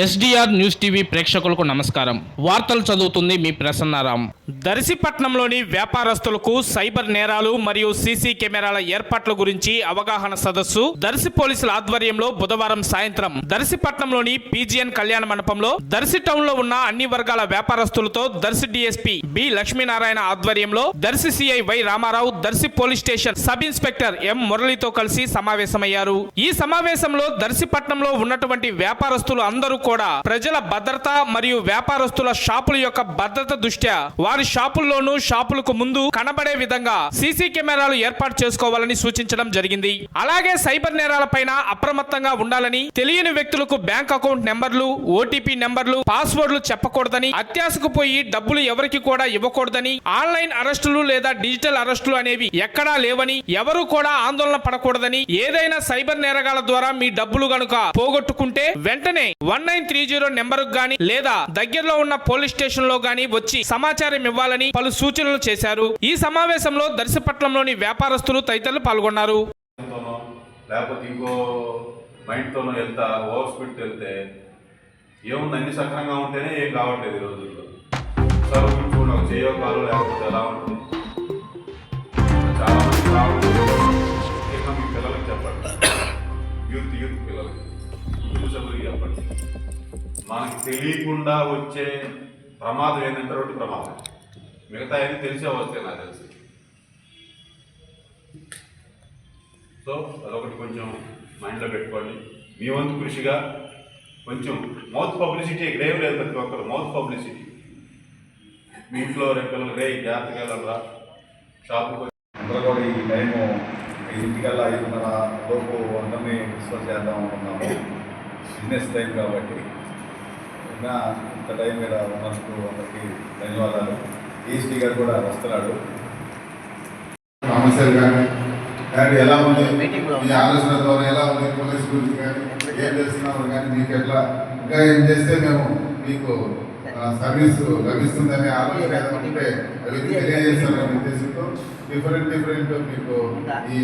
SDR news TV ప్రేక్షకులకు నమస్కారం. వార్తలు చదువుతుంది మీ ప్రసన్నారాం. దర్శిపట్నంలోని వ్యాపారస్తులకు సైబర్ నేరాలు మరియు సీసీ కెమెరాల ఏర్పాట్ల గురించి అవగాహన సదస్సు దర్శి పోలీసుల ఆధ్వర్యంలో బుధవారం సాయంత్రం దర్శిపట్నంలోని పీజీఎన్ కళ్యాణ మండపంలో దర్శి టౌన్ లో ఉన్న అన్ని వర్గాల వ్యాపారస్తులతో దర్శి డీఎస్పీ బి లక్ష్మీనారాయణ ఆధ్వర్యంలో Darsi CI Y Ramarao, Darsi police station sub inspector M మురళితో కలిసి సమావేశమయ్యారు. ఈ సమావేశంలో దర్శిపట్నంలో ఉన్నటువంటి వ్యాపారస్తులు అందరూ కూడా ప్రజల భద్రత మరియు వ్యాపారస్తుల షాపుల యొక్క భద్రత దృష్ట్యా వారి షాపుల్లోనూ షాపులకు ముందు కనబడే విధంగా సీసీ కెమెరాలు ఏర్పాటు చేసుకోవాలని సూచించడం జరిగింది. అలాగే సైబర్ నేరాలపైన అప్రమత్తంగా ఉండాలని, తెలియని వ్యక్తులకు బ్యాంక్ అకౌంట్ నెంబర్లు, ఓటీపీ నెంబర్లు, పాస్వర్డ్లు చెప్పకూడదని, అత్యాశకు పోయి డబ్బులు ఎవరికి కూడా ఇవ్వకూడదని, ఆన్లైన్ అరెస్టులు లేదా డిజిటల్ అరెస్టులు అనేవి ఎక్కడా లేవని, ఎవరు కూడా ఆందోళన పడకూడదని, ఏదైనా సైబర్ నేరగాల ద్వారా మీ డబ్బులు గనుక పోగొట్టుకుంటే వెంటనే 1930 నెంబర్ గాని లేదా దగ్గరలో ఉన్న పోలీస్ స్టేషన్ లో గాని వచ్చి సమాచారం ఇవ్వాలని పలు సూచనలు చేశారు. ఈ సమావేశంలో దర్శిపట్నంలోని వ్యాపారస్తులు తదితరులు పాల్గొన్నారు. లేకపోతే ఇంకో మైండ్ తోనో వెళ్తా ఓవర్ స్పీడ్ వెళ్తే ఏముంది, అన్ని సక్రంగా ఉంటేనే ఏం కావట్లేదు ఈ రోజుల్లో. సార్ చూడండి, చేయో కాలు లేకపోతే ఎలా ఉంటుంది. చాలా మంది రావడం మీ పిల్లలకి చెప్పండి, యూత్ పిల్లలకి సభ్యులకి చెప్పండి. మనకి తెలియకుండా వచ్చే ప్రమాదం ఏంటంటే రోడ్డు ప్రమాదం. మిగతా ఏది తెలిసే వస్తాయి నాకు తెలిసి. సో అదొకటి కొంచెం మైండ్లో పెట్టుకోండి. మీ వంతు కృషిగా కొంచెం మౌత్ పబ్లిసిటీ ఇక్కడ ఏం లేదు. ప్రతి ఒక్కరు మౌత్ పబ్లిసిటీ. మీ ఇంట్లో రేపు పిల్లలు రే జాగ్రత్తగా వెళ్ళరా షాపుకి అందరూ కూడా ఈ టైము 5:00 5:30 లోపు అందరినీ డిస్కస్ చేద్దాం అనుకున్నాము. బిజినెస్ టైం కాబట్టి ఇంకా ఇంత టైం మీద ఉన్నందుకు అందరికీ ధన్యవాదాలు. ఈఎస్టీ గారు కూడా వస్తున్నాడు. సమస్యలు కానీ ఎలా ఉంది, మీ ఆలోచన ద్వారా ఎలా ఉంది, పోలీస్ గురించి కానీ ఏం చేస్తున్నారు కానీ మీకు ఎట్లా ఇంకా ఏం చేస్తే మేము మీకు సర్వీస్ లభిస్తుందనే ఆలోచన ఏదంటే అవి తెలియజేస్తారనే ఉద్దేశంతో డిఫరెంట్ మీకు ఈ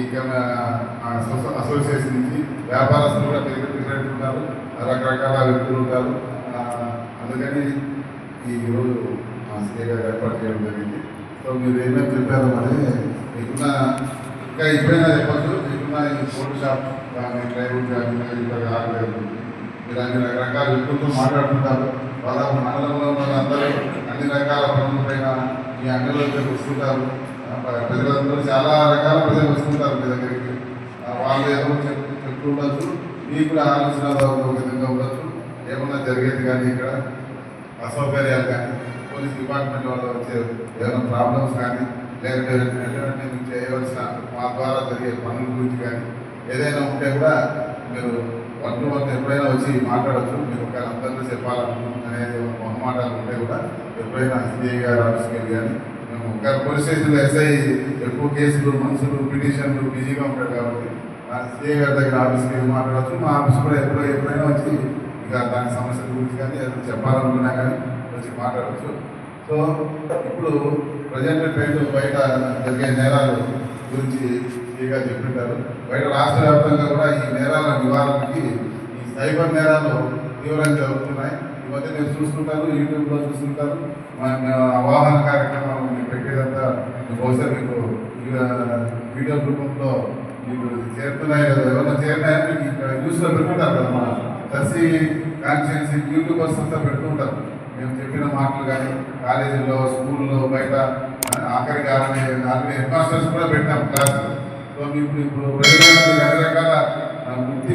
అసోసియేషన్ నుంచి వ్యాపారస్తులు కూడా డిఫరెంట్ ఉంటారు, రకరకాల వ్యక్తులు ఉంటారు. అందుకని ఈరోజు స్టే గారు ఏర్పాటు చేయడం జరిగింది. సో మీరు ఏమేమి చెప్పారు మరి మీకున్న ఇంకా ఇప్పుడైనా చెప్పచ్చు. మీకున్న ఈ ఫోటో షాప్ కానీ ప్లైవుడ్ కానీ ఇక్కడ ఆగలేదు. మీరు అన్ని రకరకాల వ్యక్తులతో మాట్లాడుతుంటారు. వాళ్ళ మండలంలో ఉన్న అందరూ అన్ని రకాల పనులపైన మీ అంగడిలోకి వస్తుంటారు. ప్రజలందరూ చాలా రకాల ప్రజలు వస్తుంటారు మీ దగ్గరికి. వాళ్ళు ఏమో చెప్తూ ఉండొచ్చు, మీకు కూడా ఆలోచన ఒక విధంగా ఉండొచ్చు. ఏమన్నా జరిగేది కానీ ఇక్కడ అసౌకర్యాలు కానీ పోలీస్ డిపార్ట్మెంట్ వాళ్ళు వచ్చే ఏమైనా ప్రాబ్లమ్స్ కానీ లేకపోతే వెంటనే మీకు చేయవలసిన మా ద్వారా జరిగే పనుల గురించి కానీ ఏదైనా ఉంటే కూడా మీరు 1-to-1 ఎప్పుడైనా వచ్చి మాట్లాడచ్చు. మీరు ఒక అందరికీ చెప్పాలనుకుంటున్నానేది మొహమాటాలు ఉంటే కూడా ఎప్పుడైనా సిఐ గారు ఆఫీస్కి వెళ్ళి కానీ మేము ఒక పోలీస్ స్టేషన్లో ఎస్ఐ ఎక్కువ కేసులు, మనుషులు, పిటిషన్లు బిజీగా ఉంటారు కాబట్టి సిఐ గారి దగ్గర ఆఫీస్కి వెళ్ళి మాట్లాడచ్చు. మా ఆఫీస్ కూడా ఎప్పుడైనా వచ్చి ఇక దాని సమస్యల గురించి కానీ ఏదైనా చెప్పాలనుకున్నా కానీ వచ్చి మాట్లాడవచ్చు. సో ఇప్పుడు ప్రజెంట్ ట్రెండ్ బయట జరిగే నేరాలు గురించి ఫ్రీగా చెప్తుంటారు. బయట రాష్ట్ర వ్యాప్తంగా కూడా ఈ నేరాల నివారణకి ఈ సైబర్ నేరాలు తీవ్రంగా జరుగుతున్నాయి. ఈ మధ్య మీరు చూస్తుంటారు, యూట్యూబ్లో చూస్తుంటారు. అవగాహన కార్యక్రమాలు మీకు పెట్టేదంతా బహుశా మీకు వీడియో రూపంలో మీకు చేరుతున్నాయి కదా, ఎవరైనా చేరినాయని మీకు న్యూస్లో పెట్టుకుంటారు కదా. మన దర్శి కాన్స్టిట్యున్సీ యూట్యూబర్స్ అంతా పెడుతుంటారు. మేము చెప్పిన మాటలు కానీ కాలేజీల్లో, స్కూల్లో, బయట ఆఖరికి హెడ్ మాస్టర్స్ కూడా పెట్టాం క్లాసులు. సో ఇప్పుడు ప్రజలకు అన్ని రకాల వృత్తి